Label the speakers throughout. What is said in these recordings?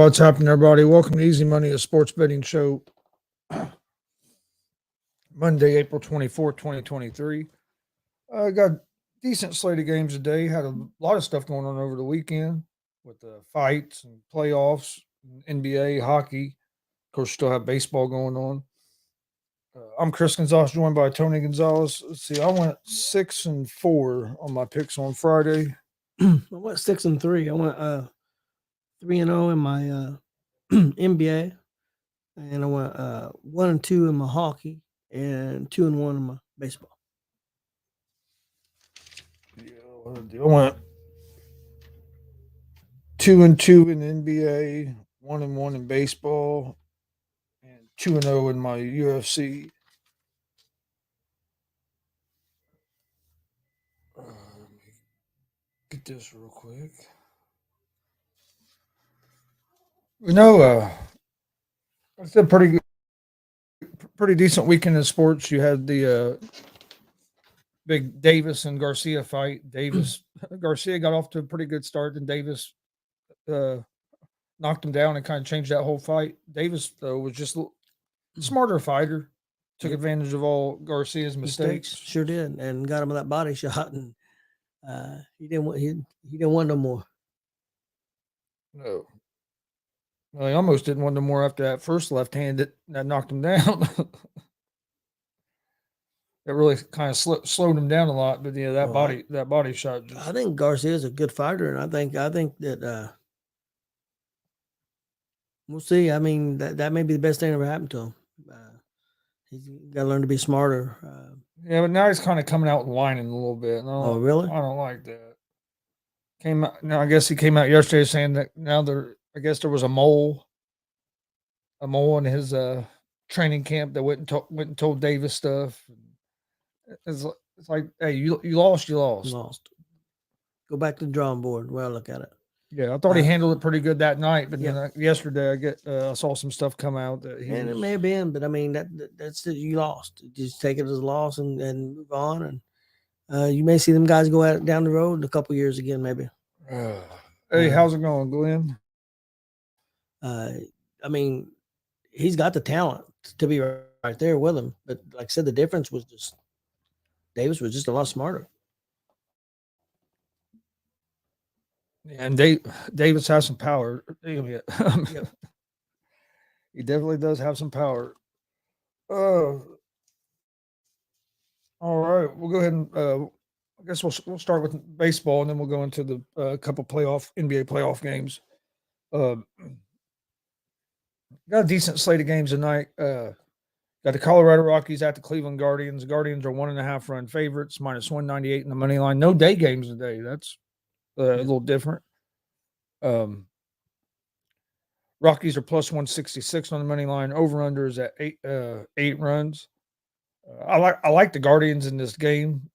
Speaker 1: What's happening, everybody? Welcome to Easy Money, a sports betting show. Monday, April 24th, 2023. I got decent slate of games today. Had a lot of stuff going on over the weekend with the fights and playoffs, NBA, hockey. Of course, still have baseball going on. I'm Chris Gonzalez, joined by Tony Gonzalez. Let's see, I went 6-4 on my picks on Friday.
Speaker 2: I went 6-3. I went 3-0 in my NBA, and I went 1-2 in my hockey, and 2-1 in my baseball.
Speaker 1: Yeah, I went 2-2 in the NBA, 1-1 in baseball, and 2-0 in my UFC. Let me get this real quick. It's a pretty decent weekend in sports. You had the big Davis and Garcia fight. Garcia got off to a pretty good start, and Davis knocked him down and kind of changed that whole fight. Davis, though, was just a smarter fighter. Took advantage of all Garcia's mistakes.
Speaker 2: Sure did, and got him that body shot, and he didn't want no more.
Speaker 1: No. Well, he almost didn't want no more after that first left hand that knocked him down. It really kind of slowed him down a lot, but yeah, that body shot.
Speaker 2: I think Garcia is a good fighter, and I think that we'll see. I mean, that may be the best thing that ever happened to him. He's got to learn to be smarter.
Speaker 1: Yeah, but now he's kind of coming out and whining a little bit.
Speaker 2: Oh, really?
Speaker 1: I don't like that. Now I guess he came out yesterday saying that now I guess there was a mole in his training camp that went and told Davis stuff. It's like, hey, you lost.
Speaker 2: Lost. Go back to the drawing board. Well, look at it.
Speaker 1: Yeah, I thought he handled it pretty good that night, but then yesterday I saw some stuff come out that
Speaker 2: it may have been, but I mean that's it. You lost. Just take it as a loss and move on, and you may see them guys go out down the road in a couple years again, maybe.
Speaker 1: Hey, how's it going, Glenn?
Speaker 2: I mean, he's got the talent to be right there with him, but like I said, the difference was just Davis was just a lot smarter.
Speaker 1: And Davis has some power. He definitely does have some power. All right, we'll go ahead and I guess we'll start with baseball, and then we'll go into the couple NBA playoff games. Got a decent slate of games tonight. Got the Colorado Rockies at the Cleveland Guardians. The Guardians are 1.5 run favorites, -198 in the money line. No day games today. That's a little different. Rockies are +166 on the money line. Over under is at 8 runs. I like the Guardians in this game.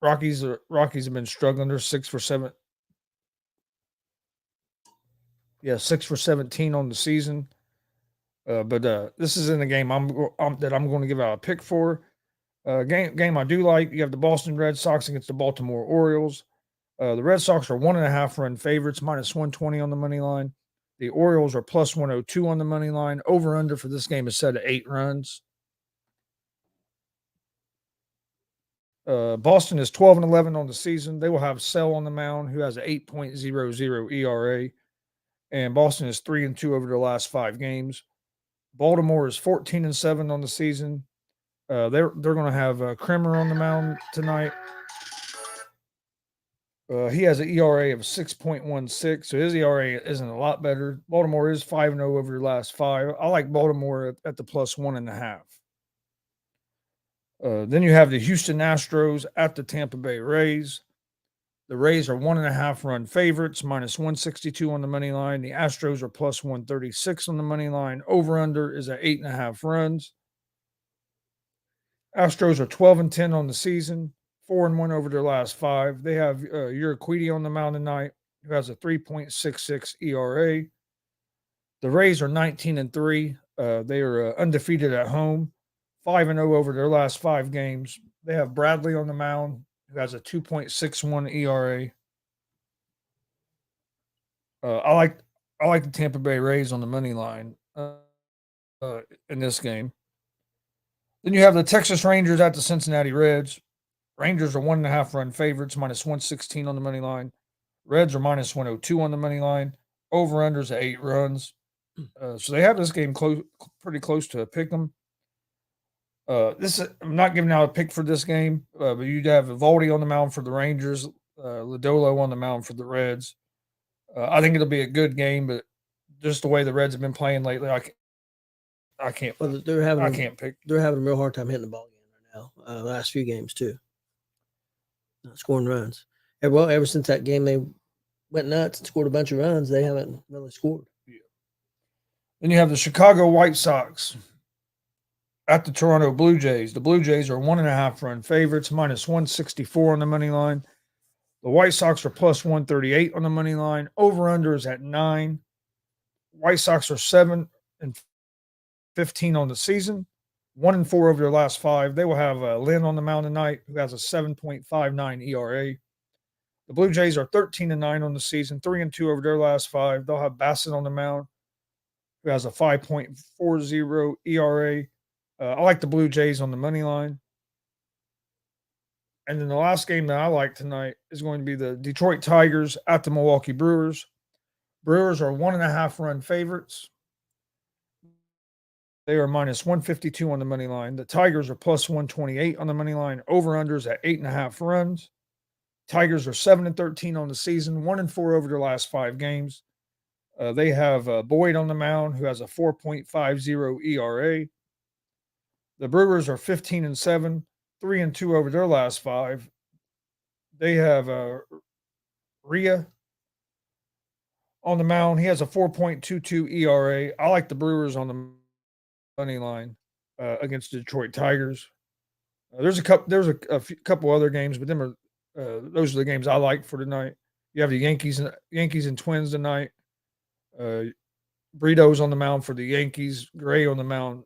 Speaker 1: Rockies have been struggling. They're 6 for 7. Yeah, 6 for 17 on the season. But this is in the game I'm going to give out a pick for. Game I do like. You have the Boston Red Sox against the Baltimore Orioles. The Red Sox are 1.5 run favorites, -120 on the money line. The Orioles are +102 on the money line. Over under for this game is set at 8 runs. Boston is 12-11 on the season. They will have Sell on the mound, who has an 8.00 ERA, and Boston is 3-2 over their last 5 games. Baltimore is 14-7 on the season. They're going to have Kremer on the mound tonight. He has an ERA of 6.16, so his ERA isn't a lot better. Baltimore is 5-0 over the last 5. I like Baltimore at the +1.5. Then you have the Houston Astros at the Tampa Bay Rays. The Rays are 1.5 run favorites, -162 on the money line. The Astros are +136 on the money line. Over under is at 8.5 runs. Astros are 12-10 on the season, 4-1 over their last 5. They have Urquidy on the mound tonight, who has a 3.66 ERA. The Rays are 19-3. They are undefeated at home, 5-0 over their last 5 games. They have Bradley on the mound, who has a 2.61 ERA. I like the Tampa Bay Rays on the money line in this game. Then you have the Texas Rangers at the Cincinnati Reds. Rangers are 1.5 run favorites, minus 116 on the money line. Reds are minus 102 on the money line. Over unders at 8 runs. So they have this game pretty close to a pick 'em. I'm not giving out a pick for this game, but you'd have Evaldi on the mound for the Rangers, Lodolo on the mound for the Reds. I think it'll be a good game, but just the way the Reds have been playing lately, I can't.
Speaker 2: Well,
Speaker 1: I can't pick.
Speaker 2: They're having a real hard time hitting the ball game right now. Last few games too, not scoring runs. Ever since that game, they went nuts and scored a bunch of runs. They haven't really scored.
Speaker 1: Yeah. Then you have the Chicago White Sox at the Toronto Blue Jays. The Blue Jays are 1.5 run favorites, minus 164 on the money line. The White Sox are plus 138 on the money line. Over under is at 9. White Sox are 7-15 on the season, 1-4 over their last 5. They will have Lynn on the mound tonight, who has a 7.59 ERA. The Blue Jays are 13-9 on the season, 3-2 over their last 5. They'll have Bassett on the mound, who has a 5.40 ERA. I like the Blue Jays on the money line. And then the last game that I like tonight is going to be the Detroit Tigers at the Milwaukee Brewers. Brewers are 1.5 run favorites. They are minus 152 on the money line. The Tigers are plus 128 on the money line. Over-unders at 8.5 runs. Tigers are 7-13 on the season, 1-4 over their last 5 games. They have Boyd on the mound, who has a 4.50 ERA. The Brewers are 15-7, 3-2 over their last 5. They have Rhea on the mound. He has a 4.22 ERA. I like the Brewers on the money line against the Detroit Tigers. There's a couple other games, but those are the games I like for tonight. You have the Yankees and Twins tonight. Brito's on the mound for the Yankees. Gray on the mound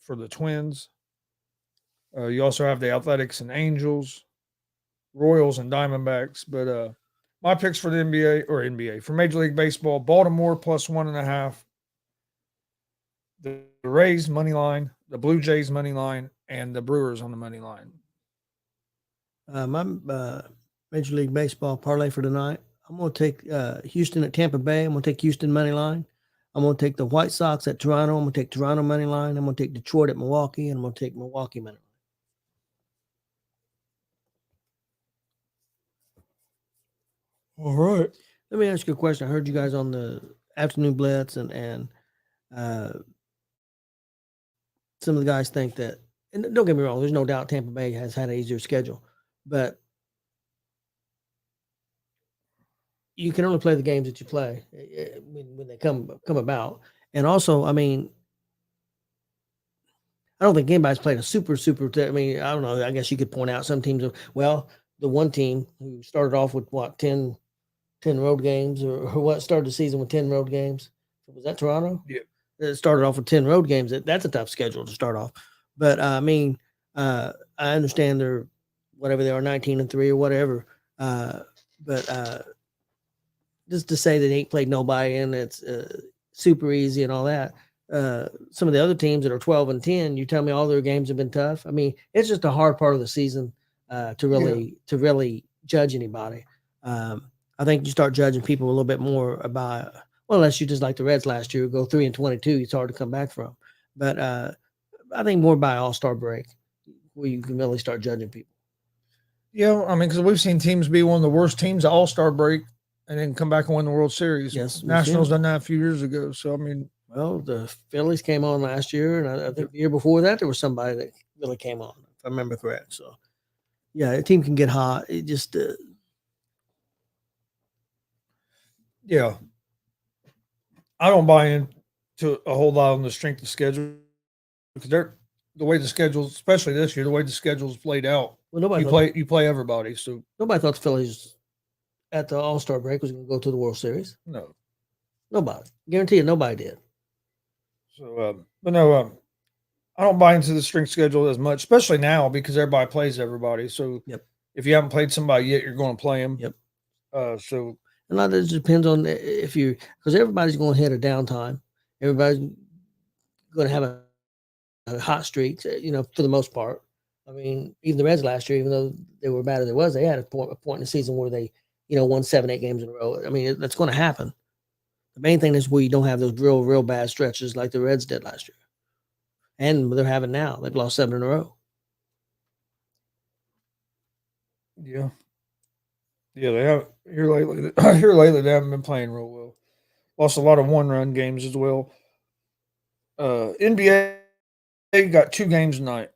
Speaker 1: for the Twins. You also have the Athletics and Angels, Royals and Diamondbacks. But my picks for the NBA for Major League Baseball: Baltimore plus 1.5. The Rays money line, the Blue Jays money line, and the Brewers on the money line.
Speaker 2: My Major League Baseball parlay for tonight, I'm going to take Houston at Tampa Bay. I'm going to take Houston money line. I'm going to take the White Sox at Toronto. I'm going to take Toronto money line. I'm going to take Detroit at Milwaukee, and I'm going to take Milwaukee money line.
Speaker 1: All right.
Speaker 2: Let me ask you a question. I heard you guys on the afternoon blitz, and some of the guys think that, and don't get me wrong, there's no doubt Tampa Bay has had an easier schedule, but you can only play the games that you play when they come about. And also, I mean, I don't think anybody's played a super. I mean, I don't know. I guess you could point out some teams. The one team who started off with 10 road games, or what started the season with 10 road games. Was that Toronto?
Speaker 1: Yeah.
Speaker 2: It started off with 10 road games. That's a tough schedule to start off. But I mean, I understand they're whatever they are, 19-3 or whatever. But just to say that they ain't played nobody and it's super easy and all that. Some of the other teams that are 12-10, you tell me all their games have been tough. I mean, it's just a hard part of the season to really judge anybody. I think you start judging people a little bit more about, well, unless you just like the Reds last year, go 3-22, it's hard to come back from. But I think more by All-Star break, where you can really start judging people.
Speaker 1: Yeah, I mean, because we've seen teams be one of the worst teams at All-Star break and then come back and win the World Series.
Speaker 2: Yes,
Speaker 1: Nationals done that a few years ago. So, I mean.
Speaker 2: Well, the Phillies came on last year, and I think the year before that, there was somebody that really came on, if I remember correct. So, yeah, a team can get hot. It just
Speaker 1: yeah. I don't buy into a whole lot on the strength of schedule because the way the schedule, especially this year, the way the schedule's played out.
Speaker 2: Well,
Speaker 1: you play everybody. So
Speaker 2: nobody thought the Phillies at the All-Star break was going to go to the World Series.
Speaker 1: No,
Speaker 2: nobody. Guarantee you, nobody did.
Speaker 1: So, but no, I don't buy into the strength schedule as much, especially now because everybody plays everybody. So
Speaker 2: Yep.
Speaker 1: If you haven't played somebody yet, you're going to play them.
Speaker 2: Yep.
Speaker 1: So
Speaker 2: a lot of it depends on if you, because everybody's going to hit a downtime. Everybody's going to have a hot streak, for the most part. I mean, even the Reds last year, even though they were bad as it was, they had a point in the season where they, won 7, 8 games in a row. I mean, that's going to happen. The main thing is where you don't have those real bad stretches like the Reds did last year. And they're having now. They've lost 7 in a row.
Speaker 1: Yeah. Yeah, they have here lately. Here lately, they haven't been playing real well. Lost a lot of one-run games as well. NBA got 2 games tonight.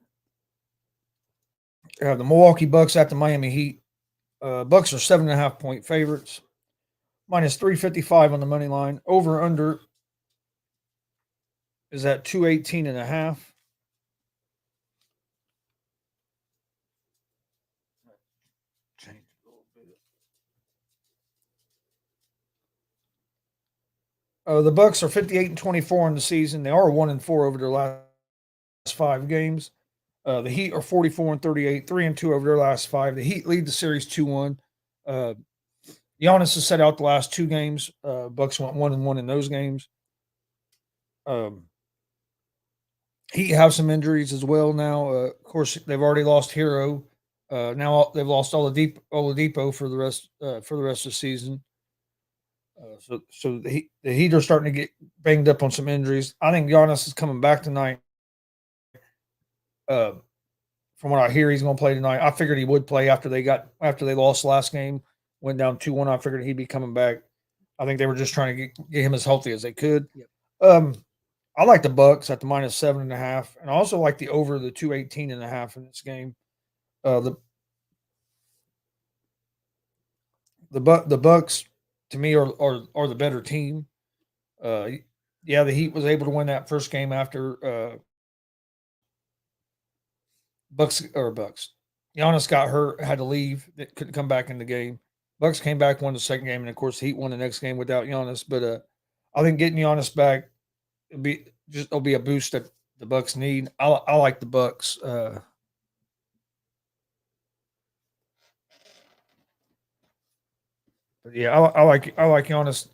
Speaker 1: They have the Milwaukee Bucks at the Miami Heat. Bucks are 7.5-point favorites. Minus 355 on the money line. Over under is at 218.5. Change a little bit. The Bucks are 58-24 in the season. They are 1-4 over their last 5 games. The Heat are 44-38, 3-2 over their last 5. The Heat lead the series 2-1. Giannis has set out the last 2 games. Bucks went 1-1 in those games. Heat have some injuries as well now. Of course, they've already lost Hero. Now they've lost Oladipo for the rest of the season. So the Heat are starting to get banged up on some injuries. I think Giannis is coming back tonight. From what I hear, he's going to play tonight. I figured he would play after they lost last game, went down 2-1. I figured he'd be coming back. I think they were just trying to get him as healthy as they could. Yep. I like the Bucks at the minus 7.5, and I also like the over the 218.5 in this game. The Bucks to me are the better team. The Heat was able to win that first game after Bucks. Giannis got hurt, had to leave, couldn't come back in the game. Bucks came back, won the second game, and of course, the Heat won the next game without Giannis. But I think getting Giannis back it'll be a boost that the Bucks need. I like the Bucks. But yeah, I like Giannis.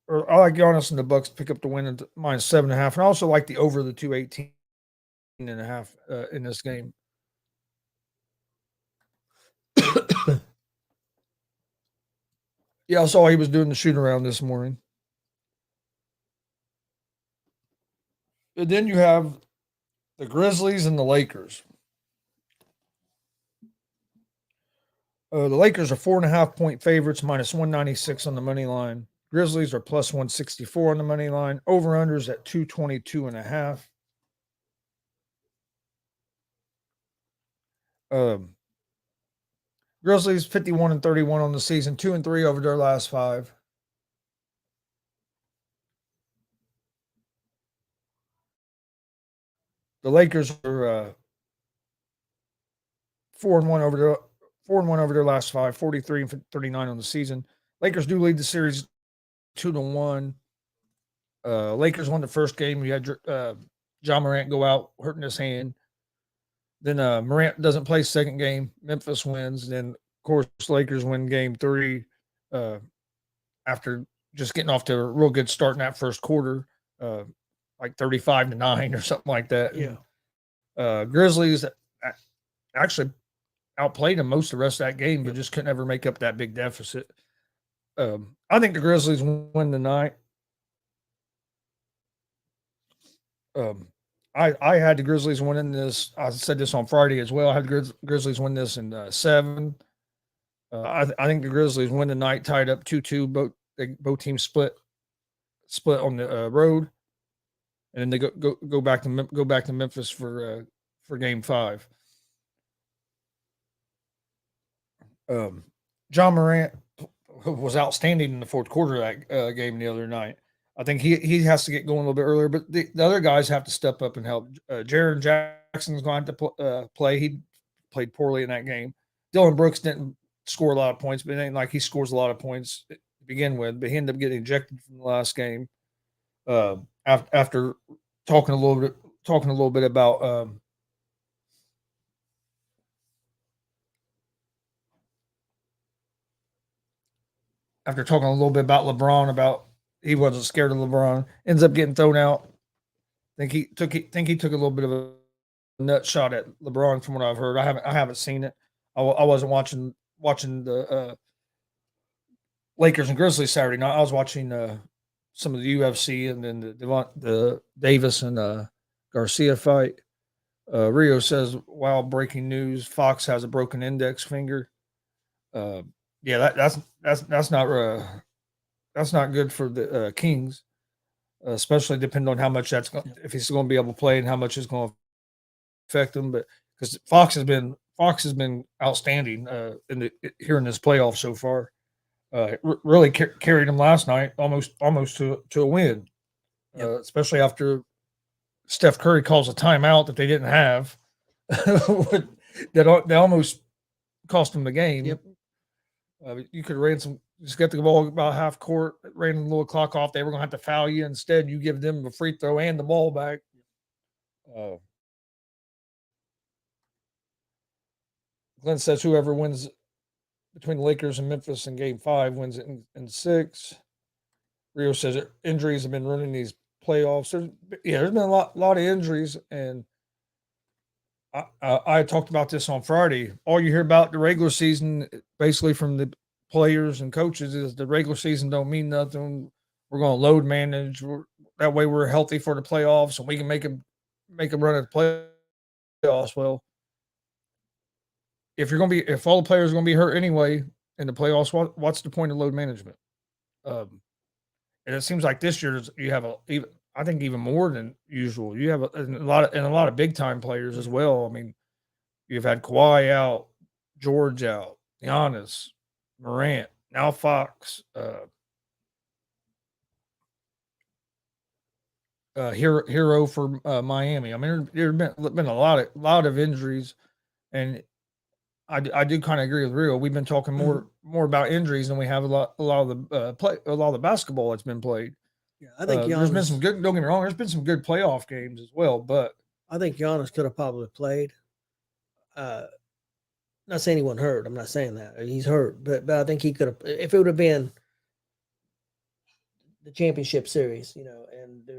Speaker 1: Or I like Giannis and the Bucks pick up the win at minus 7.5, and I also like the over the 218.5 in this game. Yeah, I saw he was doing the shoot around this morning. And then you have the Grizzlies and the Lakers. The Lakers are 4.5-point favorites, minus 196 on the money line. Grizzlies are plus 164 on the money line. Over unders at 222.5. Grizzlies 51-31 on the season, 2-3 over their last 5. The Lakers are 4-1 over their last 5, 43-39 on the season. Lakers do lead the series 2-1. Lakers won the first game. You had John Morant go out hurting his hand. Then Morant doesn't play second game. Memphis wins. Then of course Lakers win game 3 after just getting off to a real good start in that first quarter, like 35-9 or something like that.
Speaker 2: Yeah.
Speaker 1: Grizzlies actually outplayed them most of the rest of that game, but just couldn't ever make up that big deficit. I think the Grizzlies win tonight. I had the Grizzlies winning this. I said this on Friday as well. I had the Grizzlies win this in 7. I think the Grizzlies win tonight, tied up 2-2. Both teams split on the road, and then they go back to Memphis for game 5. John Morant was outstanding in the fourth quarter of that game the other night. I think he has to get going a little bit earlier, but the other guys have to step up and help. Jaren Jackson's going to play. He played poorly in that game. Dylan Brooks didn't score a lot of points, but it ain't like he scores a lot of points to begin with. But he ended up getting ejected from the last game after talking a little bit about after talking a little bit about LeBron, about he wasn't scared of LeBron, ends up getting thrown out. Think he took a little bit of a nut shot at LeBron from what I've heard. I haven't seen it. I wasn't watching the Lakers and Grizzlies Saturday night. I was watching some of the UFC and then the Davis and Garcia fight. Rio says, "Wow, breaking news! Fox has a broken index finger." Uh, yeah, that's not good for the Kings, especially depending on how much if he's going to be able to play and how much is going to affect him. But because Fox has been outstanding here in this playoff so far. Really carried them last night, almost to a win. Especially after Steph Curry calls a timeout that they didn't have, that almost cost them the game.
Speaker 2: Yep.
Speaker 1: You could ran just get the ball about half court, ran a little clock off. They were going to have to foul you. Instead, you give them a free throw and the ball back. Glenn says whoever wins between the Lakers and Memphis in Game 5 wins it in 6. Rio says injuries have been running these playoffs. There's been a lot of injuries, and I talked about this on Friday. All you hear about the regular season, basically from the players and coaches, is the regular season don't mean nothing. We're going to load manage. That way, we're healthy for the playoffs, and we can make them run at the playoffs. Well, if all the players are going to be hurt anyway in the playoffs, what's the point of load management? And it seems like this year you have I think even more than usual. You have a lot of big time players as well. I mean, you've had Kawhi out, George out, Giannis, Morant, now Fox, Hero for Miami. I mean, there's been a lot of injuries, and I do kind of agree with Rio. We've been talking more about injuries than we have a lot of the basketball that's been played.
Speaker 2: Yeah, I think
Speaker 1: there's been some good. Don't get me wrong. There's been some good playoff games as well, but
Speaker 2: I think Giannis could have probably played. Not saying he wasn't hurt. I'm not saying that he's hurt, but I think he could have. If it would have been the championship series, and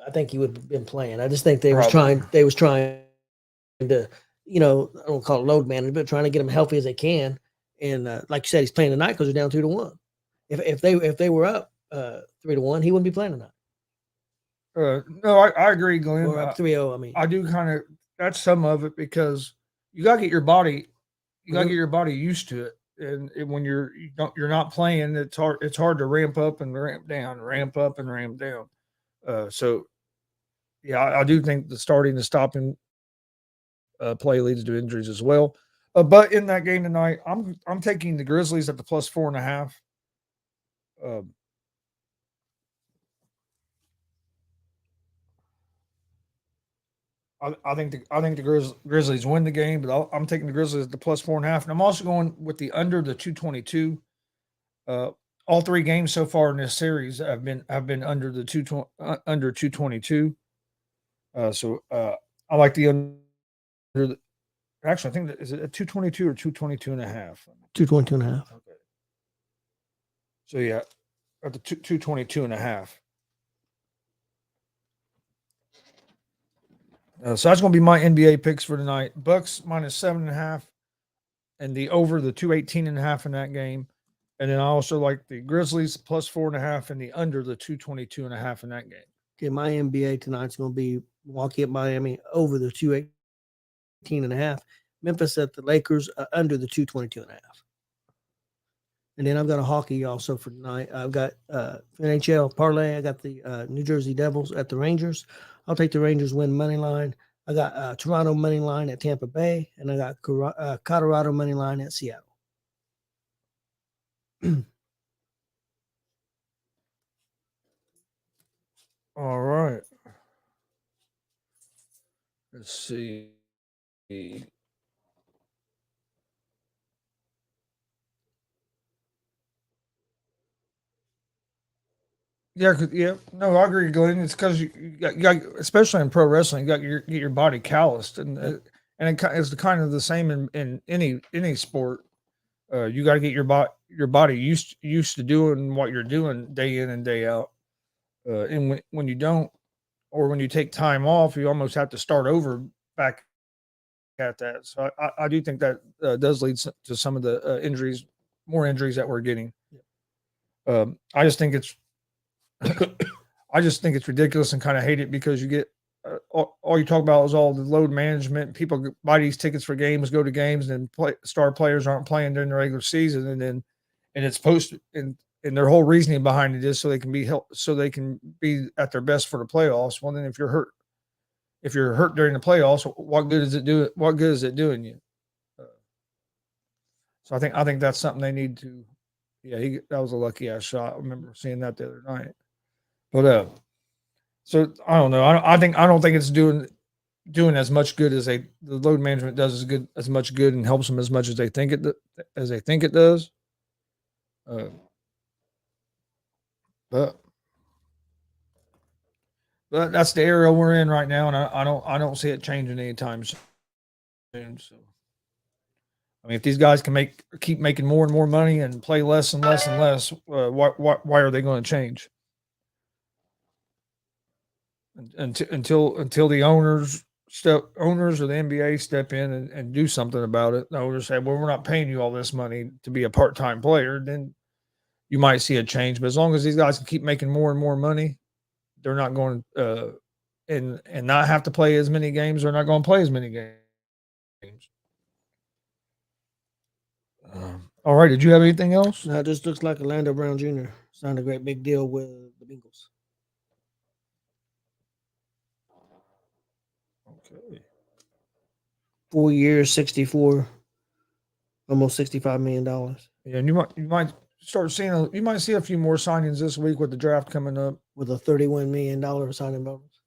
Speaker 2: I think he would have been playing. I just think they was trying to, I don't call it load management, but trying to get him healthy as they can. And like you said, he's playing tonight because they're down 2-1. If they were up 3-1, he wouldn't be playing tonight.
Speaker 1: No, I agree, Glenn.
Speaker 2: Or up 3-0. I mean,
Speaker 1: I do kind of. That's some of it because you got to get your body. You got to get your body used to it, and when you're not playing, it's hard to ramp up and ramp down, ramp up and ramp down. So, yeah, I do think the starting and stopping play leads to injuries as well. But in that game tonight, I'm taking the Grizzlies at the plus 4.5. I think the Grizzlies win the game, but I'm taking the Grizzlies at the plus 4.5, and I'm also going with the under the 222. All 3 games so far in this series have been under the under 222. So I like the under. Actually, I think is it a 222 or 222 and a half?
Speaker 2: 222 and a half.
Speaker 1: Okay. So yeah, at the 222 and a half. So that's going to be my NBA picks for tonight. Bucks minus 7.5, and the over the 218.5 in that game. And then I also like the Grizzlies plus 4.5 and the under the 222.5 in that game.
Speaker 2: Okay, my NBA tonight's going to be Milwaukee at Miami over the 218.5. Memphis at the Lakers under the 222.5. And then I've got a hockey also for tonight. I've got NHL parlay. I got the New Jersey Devils at the Rangers. I'll take the Rangers win money line. I got Toronto money line at Tampa Bay, and I got Colorado money line at Seattle.
Speaker 1: All right. Let's see. Yeah. No, I agree, Glenn. It's because you got, especially in pro wrestling, you got get your body calloused, and it's kind of the same in any sport. You got to get your body used to doing what you're doing day in and day out. And when you don't, or when you take time off, you almost have to start over back at that. So I do think that does lead to some of the injuries, more injuries that we're getting. I just think it's I just think it's ridiculous and kind of hate it because you get all you talk about is all the load management. People buy these tickets for games, go to games, and then star players aren't playing during the regular season, and it's posted and their whole reasoning behind it is so they can be so they can be at their best for the playoffs. Well, then if you're hurt during the playoffs, what good is it doing? What good is it doing you? So I think that's something they need to. Yeah, that was a lucky ass shot. I remember seeing that the other night. But so I don't know. I don't think it's doing as much good as the load management does as much good and helps them as much as they think it does. But that's the era we're in right now, and I don't see it changing anytime soon. So I mean, if these guys can keep making more and more money and play less and less and less, why are they going to change? Until the owners or the NBA step in and do something about it. The owners say, well, we're not paying you all this money to be a part-time player, then you might see a change. But as long as these guys can keep making more and more money, they're not going to and not have to play as many games. They're not going to play as many games. All right. Did you have anything else?
Speaker 2: No, it just looks like Orlando Brown Jr. signed a great big deal with the Bengals.
Speaker 1: Okay.
Speaker 2: 4 years, 64, almost $65 million.
Speaker 1: Yeah, and you might start seeing you might see a few more signings this week with the draft coming up.
Speaker 2: With a $31 million signing bonus.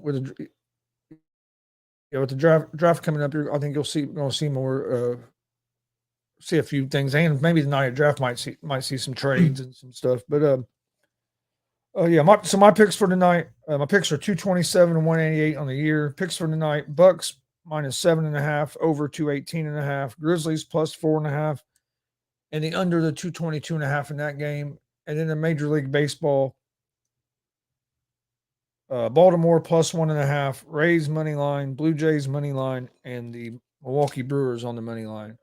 Speaker 1: with the draft coming up, I think you'll see more. See a few things, and maybe the night of draft might see some trades and some stuff. But yeah, my picks for tonight. My picks are 227 and 188 on the year. Picks for tonight: Bucks -7.5, over 218.5. Grizzlies +4.5, and the under the 222.5 in that game. And then the Major League Baseball, Baltimore +1.5, Rays money line, Blue Jays money line, and the Milwaukee Brewers on the money line.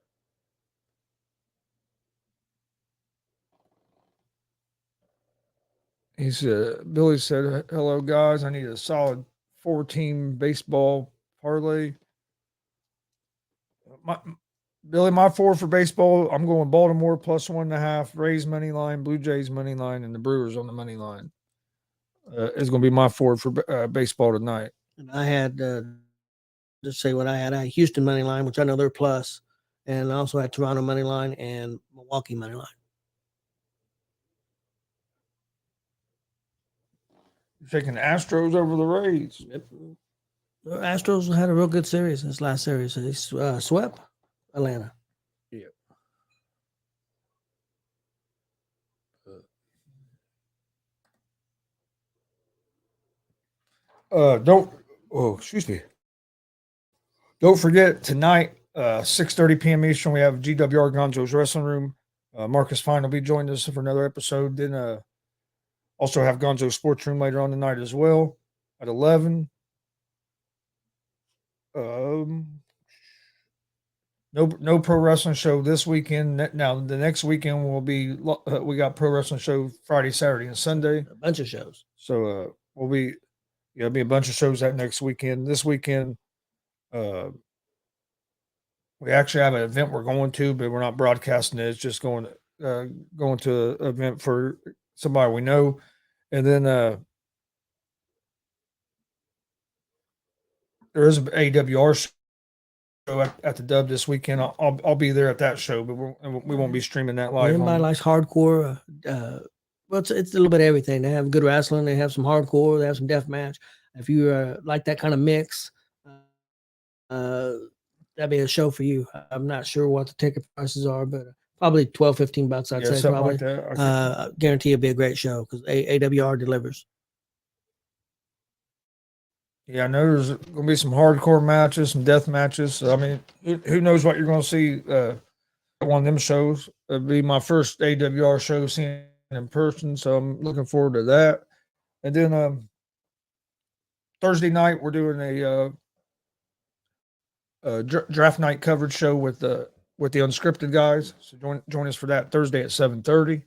Speaker 1: Billy said, hello, guys. I need a solid 4-team baseball parlay. Billy, my 4 for baseball, I'm going Baltimore +1.5, Rays money line, Blue Jays money line, and the Brewers on the money line. Is going to be my 4 for baseball tonight.
Speaker 2: And I had, just say what I had Houston money line, which I know they're plus, and I also had Toronto money line and Milwaukee money line.
Speaker 1: You're taking the Astros over the Rays.
Speaker 2: Yep. The Astros had a real good series this last series. They swept Atlanta.
Speaker 1: Yeah. Excuse me. Don't forget tonight, 6:30 p.m. Eastern, we have GWR Gonzo's Wrestling Room. Marcus Fine will be joining us for another episode. Then also have Gonzo Sports Room later on tonight as well at 11. No pro wrestling show this weekend. Now the next weekend will be we got pro wrestling show Friday, Saturday, and Sunday.
Speaker 2: A bunch of shows.
Speaker 1: So there'll be a bunch of shows that next weekend. This weekend, we actually have an event we're going to, but we're not broadcasting it. It's just going to an event for somebody we know, and then there is an AWR show at the Dub this weekend. I'll be there at that show, but we won't be streaming that live.
Speaker 2: Anybody likes hardcore? Well, it's a little bit of everything. They have good wrestling. They have some hardcore. They have some death match. If you like that kind of mix, that'd be a show for you. I'm not sure what the ticket prices are, but probably $12-15. I'd say probably. Like that. Guarantee it'll be a great show because AWR delivers.
Speaker 1: Yeah, I know there's going to be some hardcore matches, some death matches. So, I mean, who knows what you're going to see at one of them shows. It'll be my first AWR show seeing in person, so I'm looking forward to that. And then Thursday night we're doing a draft night coverage show with the unscripted guys. So join us for that Thursday at 7:30.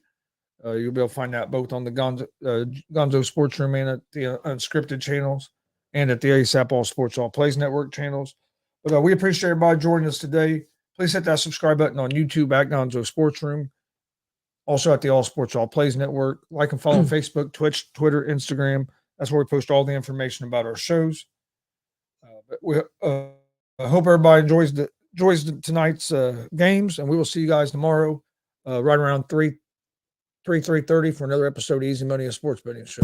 Speaker 1: You'll be able to find that both on the Gonzo Sports Room and at the unscripted channels, and at the ASAP All Sports All Plays Network channels. But we appreciate everybody joining us today. Please hit that subscribe button on YouTube at Gonzo Sports Room. Also at the All Sports All Plays Network. Like and follow Facebook, Twitch, Twitter, Instagram. That's where we post all the information about our shows. But we I hope everybody enjoys tonight's games, and we will see you guys tomorrow, right around 3:30 for another episode of Easy Money, a sports betting show.